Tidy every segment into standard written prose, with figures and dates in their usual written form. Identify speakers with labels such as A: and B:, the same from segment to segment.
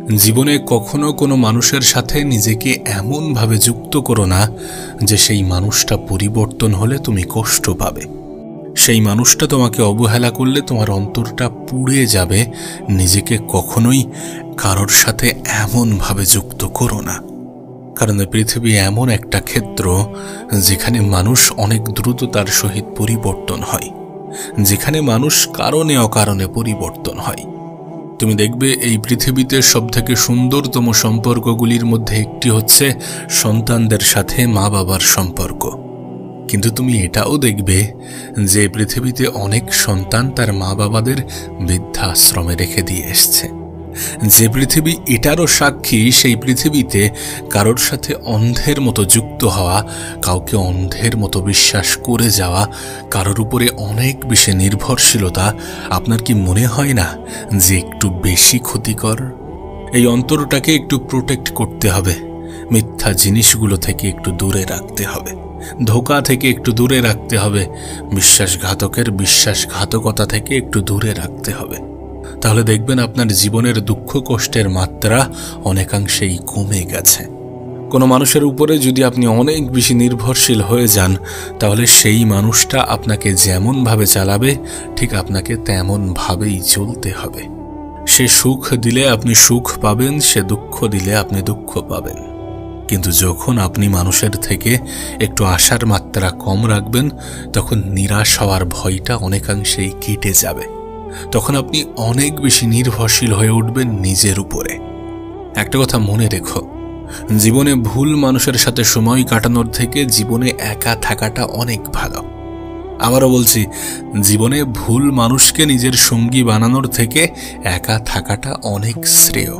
A: জীবনে কখনো কোনো মানুষের সাথে নিজেকে এমনভাবে যুক্ত করো না যে সেই মানুষটা পরিবর্তন হলে তুমি কষ্ট পাবে। সেই মানুষটা তোমাকে অবহেলা করলে তোমার অন্তরটা পুড়ে যাবে। নিজেকে কখনোই কারোর সাথে এমনভাবে যুক্ত করো না, কারণ পৃথিবী এমন একটা ক্ষেত্র যেখানে মানুষ অনেক দ্রুততার সহিত পরিবর্তন হয়, যেখানে মানুষ কারণে অকারণে পরিবর্তন হয়। তুমি দেখবে এই পৃথিবীতে সবথেকে সুন্দরতম সম্পর্কগুলির মধ্যে একটি হচ্ছে সন্তানদের সাথে মা বাবার সম্পর্ক। কিন্তু তুমি এটাও দেখবে যে পৃথিবীতে অনেক সন্তান তার মা বাবাদের বৃদ্ধাশ্রমে রেখে দিয়ে এসছে। যে পৃথিবী এটারও সাক্ষী, সেই পৃথিবীতে কারোর সাথে অন্ধের মতো যুক্ত হওয়া, কাউকে অন্ধের মতো বিশ্বাস করে যাওয়া, কারোর উপরে অনেক বেশি নির্ভরশীলতা আপনার কি মনে হয় না যে একটু বেশি ক্ষতিকর? এই অন্তরটাকে একটু প্রোটেক্ট করতে হবে, মিথ্যা জিনিসগুলো থেকে একটু দূরে রাখতে হবে, ধোঁকা থেকে একটু দূরে রাখতে হবে, বিশ্বাসঘাতকের বিশ্বাসঘাতকতা থেকে একটু দূরে রাখতে হবে। তাহলে দেখবেন আপনার জীবনের দুঃখ কষ্টের মাত্রা অনেকাংশেই কমে গেছে। কোনো মানুষের উপরে যদি আপনি অনেক বেশি নির্ভরশীল হয়ে যান, তাহলে সেই মানুষটা আপনাকে যেমনভাবে চালাবে ঠিক আপনাকে তেমনভাবেই চলতে হবে। সে সুখ দিলে আপনি সুখ পাবেন, সে দুঃখ দিলে আপনি দুঃখ পাবেন। কিন্তু যখন আপনি মানুষের থেকে একটু আশার মাত্রা কম রাখবেন, তখন নিরাশ হওয়ার ভয়টা অনেকাংশেই কেটে যাবে। তখন আপনি অনেক বেশি নির্ভরশীল হয়ে উঠবেন নিজের উপরে। একটা কথা মনে রেখো, জীবনে ভুল মানুষের সাথে সময় কাটানোর থেকে জীবনে একা থাকাটা অনেক ভালো। আবারও বলছি, জীবনে ভুল মানুষকে নিজের সঙ্গী বানানোর থেকে একা থাকাটা অনেক শ্রেয়।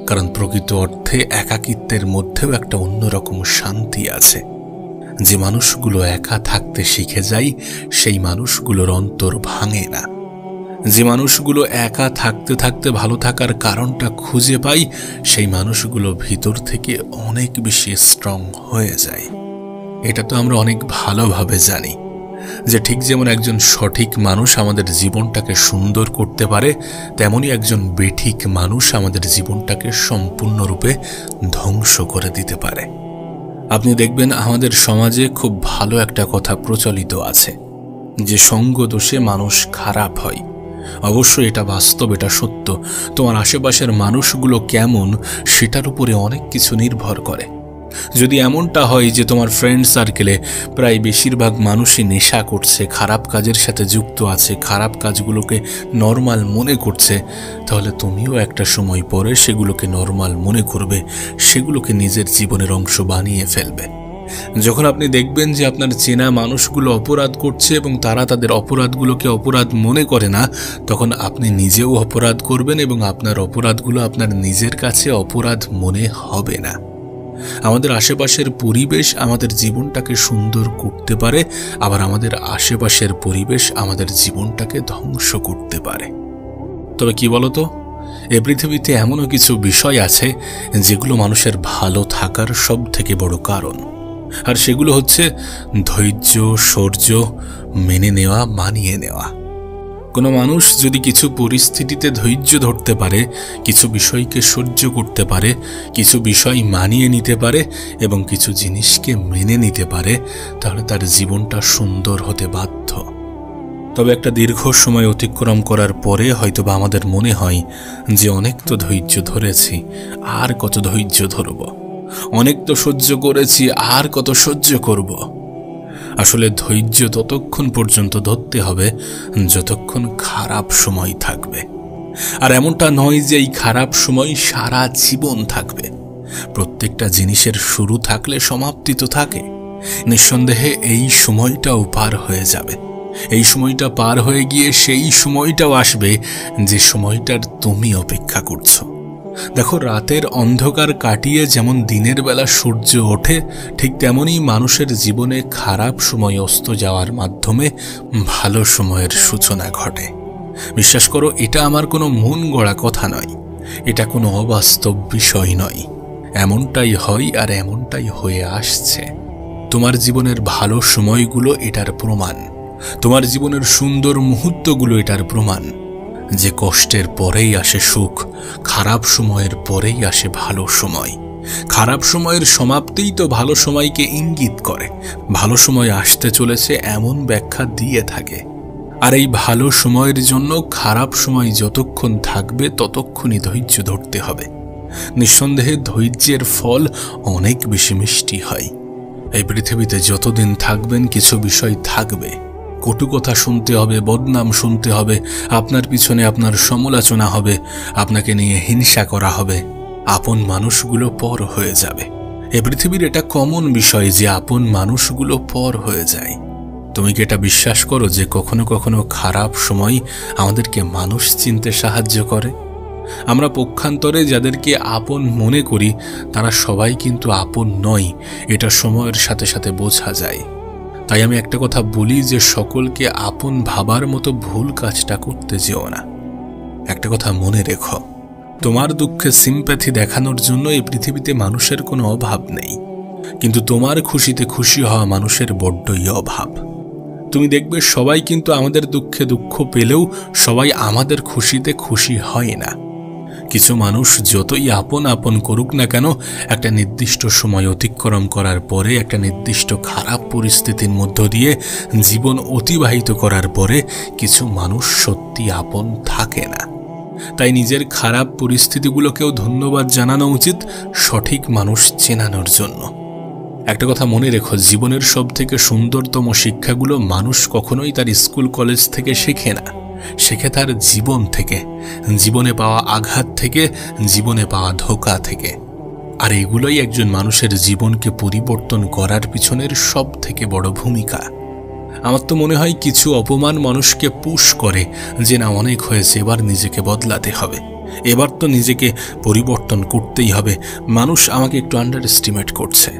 A: কারণ প্রকৃত অর্থে একাকিত্বের মধ্যেও একটা অন্যরকম শান্তি আছে। যে মানুষগুলো একা থাকতে শিখে যায়, সেই মানুষগুলোর অন্তর ভাঙে না। যে মানুষগুলো একা থাকতে থাকতে ভালো থাকার কারণটা খুঁজে পায়, সেই মানুষগুলো ভিতর থেকে অনেক বেশি স্ট্রং হয়ে যায়। এটা তো আমরা অনেক ভালোভাবে জানি যে ঠিক যেমন একজন সঠিক মানুষ আমাদের জীবনটাকে সুন্দর করতে পারে, তেমনি একজন বেঠিক মানুষ আমাদের জীবনটাকে সম্পূর্ণরূপে ধ্বংস করে দিতে পারে। আপনি দেখবেন আমাদের সমাজে খুব ভালো একটা কথা প্রচলিত আছে যে সঙ্গ দোষে মানুষ খারাপ হয়। অবশ্যই এটা বাস্তব, এটা সত্য। তোমার আশেপাশের মানুষগুলো কেমন সেটার উপরে অনেক কিছু নির্ভর করে। যদি এমনটা হয় যে তোমার ফ্রেন্ড সার্কেলে প্রায় বেশিরভাগ মানুষই নেশা করছে, খারাপ কাজের সাথে যুক্ত আছে, খারাপ কাজগুলোকে নর্মাল মনে করছে, তাহলে তুমিও একটা সময় পরে সেগুলোকে নর্মাল মনে করবে, সেগুলোকে নিজের জীবনের অংশ বানিয়ে ফেলবে। যখন আপনি দেখবেন যে আপনার চেনা মানুষগুলো অপরাধ করছে এবং তারা তাদের অপরাধগুলোকে অপরাধ মনে করে না, তখন আপনি নিজেও অপরাধ করবেন এবং আপনার অপরাধগুলো আপনার নিজের কাছে অপরাধ মনে হবে না। আমাদের আশেপাশের পরিবেশ আমাদের জীবনটাকে সুন্দর করতে পারে, আবার আমাদের আশেপাশের পরিবেশ আমাদের জীবনটাকে ধ্বংস করতে পারে। তবে কি বলতো, এ পৃথিবীতে এমনও কিছু বিষয় আছে যেগুলো মানুষের ভালো থাকার সব থেকে বড় কারণ। আর সেগুলো হচ্ছে ধৈর্য, শৌর্য, মেনে নেওয়া, মানিয়ে নেওয়া। কোনো মানুষ যদি কিছু পরিস্থিতিতে ধৈর্য ধরতে পারে, কিছু বিষয়কে সহ্য করতে পারে, কিছু বিষয় মানিয়ে নিতে পারে এবং কিছু জিনিসকে মেনে নিতে পারে, তাহলে তার জীবনটা সুন্দর হতে বাধ্য। তবে একটা দীর্ঘ সময় অতিক্রম করার পরে হয়তোবা আমাদের মনে হয় যে অনেক তো ধৈর্য ধরেছি, আর কত ধৈর্য ধরব, অনেক তো সহ্য করেছি, আর কত সহ্য করব। আসলে ধৈর্য ততক্ষণ পর্যন্ত ধরতে হবে যতক্ষণ খারাপ সময় থাকবে। আর এমনটা নয় যে এই খারাপ সময় সারা জীবন থাকবে। প্রত্যেকটা জিনিসের শুরু থাকলে সমাপ্তি তো থাকে। নিঃসন্দেহে এই সময়টাও পার হয়ে যাবে। এই সময়টা পার হয়ে গিয়ে সেই সময়টাও আসবে যে সময়টার তুমি অপেক্ষা করছো। দেখো, রাতের অন্ধকার কাটিয়ে যেমন দিনের বেলা সূর্য ওঠে, ঠিক তেমনই মানুষের জীবনে খারাপ সময় অস্ত যাওয়ার মাধ্যমে ভালো সময়ের সূচনা ঘটে। বিশ্বাস করো, এটা আমার কোনো মন গড়া কথা নয়, এটা কোনো অবাস্তব বিষয় নয়। এমনটাই হয় আর এমনটাই হয়ে আসছে। তোমার জীবনের ভালো সময়গুলো এটার প্রমাণ, তোমার জীবনের সুন্দর মুহূর্তগুলো এটার প্রমাণ। যে কষ্টের পরেই আসে সুখ, খারাপ সময়ের পরেই আসে ভালো সময়। খারাপ সময়ের সমাপ্তিই তো ভালো সময়কে ইঙ্গিত করে। ভালো সময় আসতে চলেছে এমন ব্যাখ্যা দিয়ে থাকে। আর এই ভালো সময়ের জন্য খারাপ সময় যতক্ষণ থাকবে ততক্ষণই ধৈর্য ধরতে হবে। নিঃসন্দেহে ধৈর্যের ফল অনেক বেশি মিষ্টি হয়। এই পৃথিবীতে যতদিন থাকবেন কিছু বিষয় থাকবে। কটু কথা শুনতে হবে, বদনাম শুনতে হবে, আপনার পিছনে আপনার সমালোচনা হবে, আপনাকে নিয়ে হিংসা করা হবে। আপন মানুষগুলো পর হয়ে যাবে। এই পৃথিবীর এটা কমন বিষয় যে আপন মানুষগুলো পর হয়ে যায়। তুমি কি এটা বিশ্বাস করো যে কখনো কখনো খারাপ সময় আমাদেরকে মানুষ চিনতে সাহায্য করে? আমরা পক্ষান্তরে যাদেরকে আপন মনে করি তারা সবাই কিন্তু আপন নয়, এটা সময়ের সাথে সাথে বোঝা যায়। তাই আমি একটা কথা বলি যে সকলকে আপন ভাবার মতো ভুল কাজটা করতে যেও না। একটা কথা মনে রেখো, তোমার দুঃখে সিম্প্যাথি দেখানোর জন্য এই পৃথিবীতে মানুষের কোনো অভাব নেই, কিন্তু তোমার খুশিতে খুশি হওয়া মানুষের বড্ডই অভাব। তুমি দেখবে সবাই কিন্তু আমাদের দুঃখে দুঃখ পেলেও সবাই আমাদের খুশিতে খুশি হয় না। কিছু মানুষ যতই আপন আপন করুক না কেন, একটা নির্দিষ্ট সময় অতিক্রম করার পরে, একটা নির্দিষ্ট খারাপ পরিস্থিতির মধ্য দিয়ে জীবন অতিবাহিত করার পরে কিছু মানুষ সত্যি আপন থাকে না। তাই নিজের খারাপ পরিস্থিতিগুলোকেও ধন্যবাদ জানানো উচিত সঠিক মানুষ চেনানোর জন্য। একটা কথা মনে রেখো, জীবনের সবথেকে সুন্দরতম শিক্ষাগুলো মানুষ কখনোই তার স্কুল কলেজ থেকে শেখে না, শেখে তার জীবন থেকে, জীবনে পাওয়া আঘাত থেকে, জীবনে পাওয়া ধোঁকা থেকে। আর এগুলোই একজন মানুষের জীবনকে পরিবর্তন করার পিছনের সব থেকে বড় ভূমিকা। আমার তো মনে হয় কিছু অপমান মানুষকে পুশ করে যে না, অনেক হয়েছে, এবার নিজেকে বদলাতে হবে, এবার তো নিজেকে পরিবর্তন করতেই হবে। মানুষ আমাকে একটু আন্ডার এস্টিমেট করছে,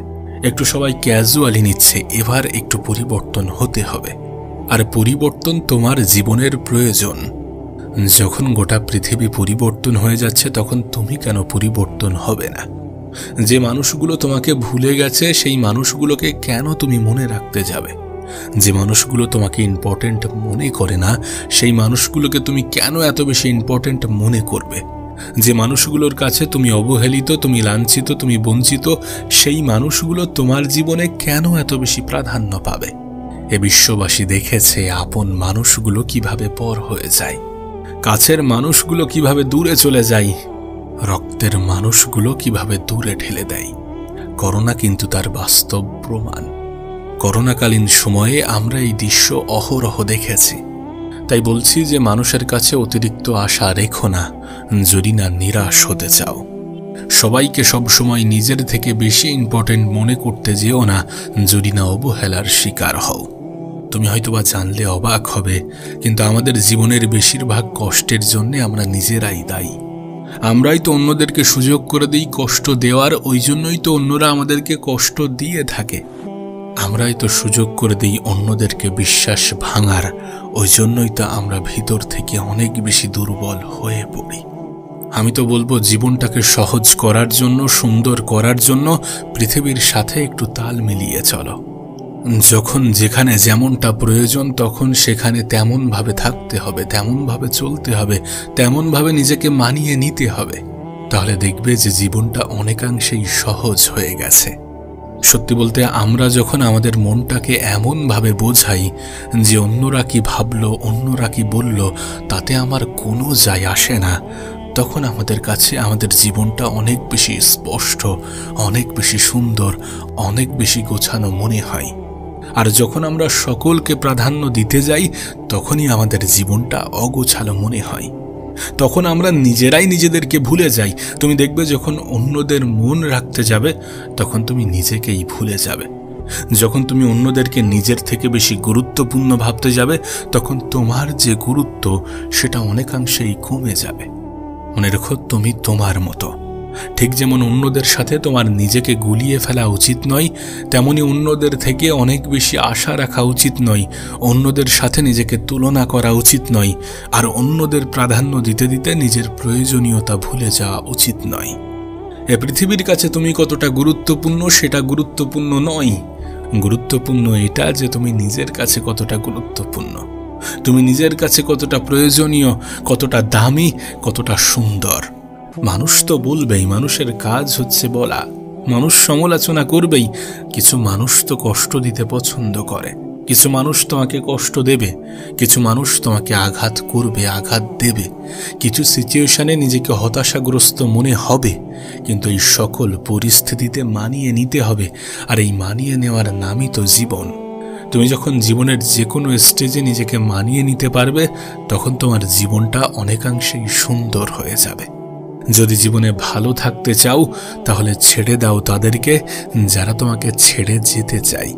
A: একটু সবাই ক্যাজুয়ালি নিচ্ছে, এবার একটু পরিবর্তন হতে হবে। আর পরিবর্তন তোমার জীবনের প্রয়োজন। যখন গোটা পৃথিবী পরিবর্তন হয়ে যাচ্ছে তখন তুমি কেন পরিবর্তন হবে না? যে মানুষগুলো তোমাকে ভুলে গেছে সেই মানুষগুলোকে কেন তুমি মনে রাখতে যাবে? যে মানুষগুলো তোমাকে ইম্পর্টেন্ট মনে করে না সেই মানুষগুলোকে তুমি কেন এত বেশি ইম্পর্টেন্ট মনে করবে? যে মানুষগুলোর কাছে তুমি অবহেলিত, তুমি লাঞ্ছিত, তুমি বঞ্চিত, সেই মানুষগুলো তোমার জীবনে কেন এত বেশি প্রাধান্য পাবে? এ বিশ্ববাসী দেখেছে আপন মানুষগুলো কিভাবে পর হয়ে যায়, কাছের মানুষগুলো কিভাবে দূরে চলে যায়, রক্তের মানুষগুলো কিভাবে দূরে ঠেলে দেয়। করোনা কিন্তু তার বাস্তব প্রমাণ। করোনাকালীন সময়ে আমরা এই দৃশ্য অহরহ দেখেছি। তাই বলছি যে মানুষের কাছে অতিরিক্ত আশা রেখো না যদি না নিরাশ হতে চাও। সবাইকে সবসময় নিজের থেকে বেশি ইম্পর্টেন্ট মনে করতে যেও না যদি না অবহেলার শিকার হও। তুমি হয়তোবা জানলে অবাক হবে, কিন্তু আমাদের জীবনের বেশিরভাগ কষ্টের জন্য আমরা নিজেরাই দায়ী। আমরাই তো অন্যদেরকে সুযোগ করে দিই কষ্ট দেওয়ার, ওই জন্যই তো অন্যরা আমাদেরকে কষ্ট দিয়ে থাকে। আমরাই তো সুযোগ করে দিই অন্যদেরকে বিশ্বাস ভাঙার, ওই জন্যই তো আমরা ভিতর থেকে অনেক বেশি দুর্বল হয়ে পড়ি। আমি তো বলবো জীবনটাকে সহজ করার জন্য, সুন্দর করার জন্য পৃথিবীর সাথে একটু তাল মিলিয়ে চলো। যখন যেখানে যেমনটা প্রয়োজন তখন সেখানে তেমনভাবে থাকতে হবে, তেমনভাবে চলতে হবে, তেমনভাবে নিজেকে মানিয়ে নিতে হবে। তাহলে দেখবে যে জীবনটা অনেকাংশেই সহজ হয়ে গেছে। সত্যি বলতে আমরা যখন আমাদের মনটাকে এমনভাবে বোঝাই যে অন্যরা কি ভাবলো, অন্যরা কি বলল, তাতে আমার কোনো যায় আসে না, তখন আমাদের কাছে আমাদের জীবনটা অনেক বেশি স্পষ্ট, অনেক বেশি সুন্দর, অনেক বেশি গোছানো মনে হয়। আর যখন আমরা সকলকে প্রাধান্য দিতে যাই তখনই আমাদের জীবনটা অগোছালো মনে হয়। তখন আমরা নিজেরাই নিজেদেরকে ভুলে যাই। তুমি দেখবে যখন অন্যদের মন রাখতে যাবে তখন তুমি নিজেকেই ভুলে যাবে। যখন তুমি অন্যদেরকে নিজের থেকে বেশি গুরুত্বপূর্ণ ভাবতে যাবে তখন তোমার যে গুরুত্ব সেটা অনেকাংশেই কমে যাবে। মনে রেখো, তুমি তোমার মতো। ঠিক যেমন অন্যদের সাথে তোমার নিজেকে গুলিয়ে ফেলা উচিত নয়, তেমনি অন্যদের থেকে অনেক বেশি আশা রাখা উচিত নয়, অন্যদের সাথে নিজেকে তুলনা করা উচিত নয়, আর অন্যদের প্রাধান্য দিতে দিতে নিজের প্রয়োজনীয়তা ভুলে যাওয়া উচিত নয়। এ পৃথিবীর কাছে তুমি কতটা গুরুত্বপূর্ণ সেটা গুরুত্বপূর্ণ নয়, গুরুত্বপূর্ণ এটা যে তুমি নিজের কাছে কতটা গুরুত্বপূর্ণ। তুমি নিজের কাছে কতটা প্রয়োজনীয়, কতটা দামি, কতটা সুন্দর। মানুষ তো বলবেই, মানুষের কাজ হচ্ছে বলা, মানুষ সমালোচনা করবেই। কিছু মানুষ তো কষ্ট দিতে পছন্দ করে, কিছু মানুষ তোমাকে কষ্ট দেবে, কিছু মানুষ তোমাকে আঘাত করবে, আঘাত দেবে, কিছু সিচুয়েশনে নিজেকে হতাশাগ্রস্ত মনে হবে। কিন্তু এই সকল পরিস্থিতিতে মানিয়ে নিতে হবে, আর এই মানিয়ে নেওয়ার নামই তো জীবন। তুমি যখন জীবনের যে কোনো স্টেজে নিজেকে মানিয়ে নিতে পারবে, তখন তোমার জীবনটা অনেকাংশেই সুন্দর হয়ে যাবে। যদি জীবনে ভালো থাকতে চাও, তাহলে ছেড়ে দাও তাদেরকে যারা তোমাকে ছেড়ে যেতে চায়,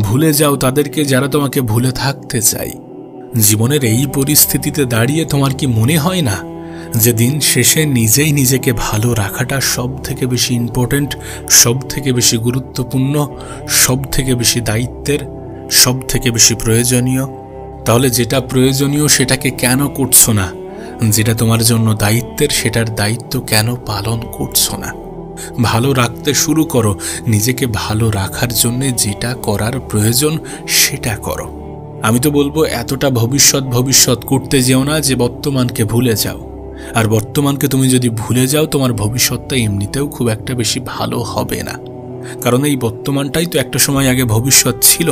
A: ভুলে যাও তাদেরকে যারা তোমাকে ভুলে থাকতে চায়। জীবনের এই পরিস্থিতিতে দাঁড়িয়ে তোমার কি মনে হয় না যে দিন শেষে নিজেই নিজেকে ভালো রাখাটা সব থেকে বেশি ইম্পর্ট্যান্ট, সব থেকে বেশি গুরুত্বপূর্ণ, সব থেকে বেশি দায়িত্বের, সব থেকে বেশি প্রয়োজনীয়? তাহলে যেটা প্রয়োজনীয় সেটাকে কেন করছো না? যেটা তোমার জন্য দায়িত্বের সেটার দায়িত্ব কেন পালন করছো না? ভালো রাখতে শুরু করো। নিজেকে ভালো রাখার জন্য যেটা করার প্রয়োজন সেটা করো। আমি তো বলবো এতটা ভবিষ্যৎ করতে যেও না যে বর্তমানকে ভুলে যাও। আর বর্তমানকে তুমি যদি ভুলে যাও, তোমার ভবিষ্যৎটা এমনিতেও খুব একটা বেশি ভালো হবে না। কারণ এই বর্তমানটাই তো একটা সময় আগে ভবিষ্যৎ ছিল।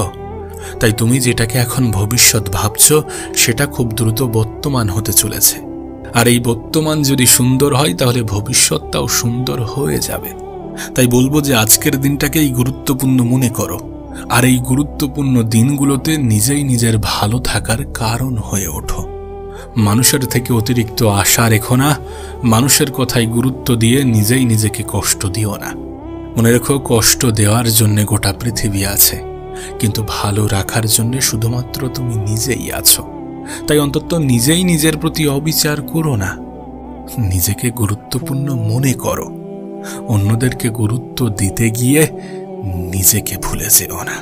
A: তাই তুমি যেটাকে এখন ভবিষ্যৎ ভাবছো, সেটা খুব দ্রুত বর্তমান হতে চলেছে। আর এই বর্তমান যদি সুন্দর হয়, তাহলে ভবিষ্যৎটাও সুন্দর হয়ে যাবে। তাই বলবো যে আজকের দিনটাকেই গুরুত্বপূর্ণ মনে করো, আর এই গুরুত্বপূর্ণ দিনগুলোতে নিজেই নিজের ভালো থাকার কারণ হয়ে ওঠো। মানুষের থেকে অতিরিক্ত আশা রেখো না, মানুষের কথায় গুরুত্ব দিয়ে নিজেই নিজেকে কষ্ট দিও না। মনে রেখো, কষ্ট দেওয়ার জন্য গোটা পৃথিবী আছে, কিন্তু ভালো রাখার জন্য শুধুমাত্র তুমি নিজেই আছো। তাই অন্তত নিজেই নিজের প্রতি অবিচার করো না, নিজেকে গুরুত্বপূর্ণ মনে করো। অন্যদেরকে গুরুত্ব দিতে গিয়ে নিজেকে ভুলে যেও না।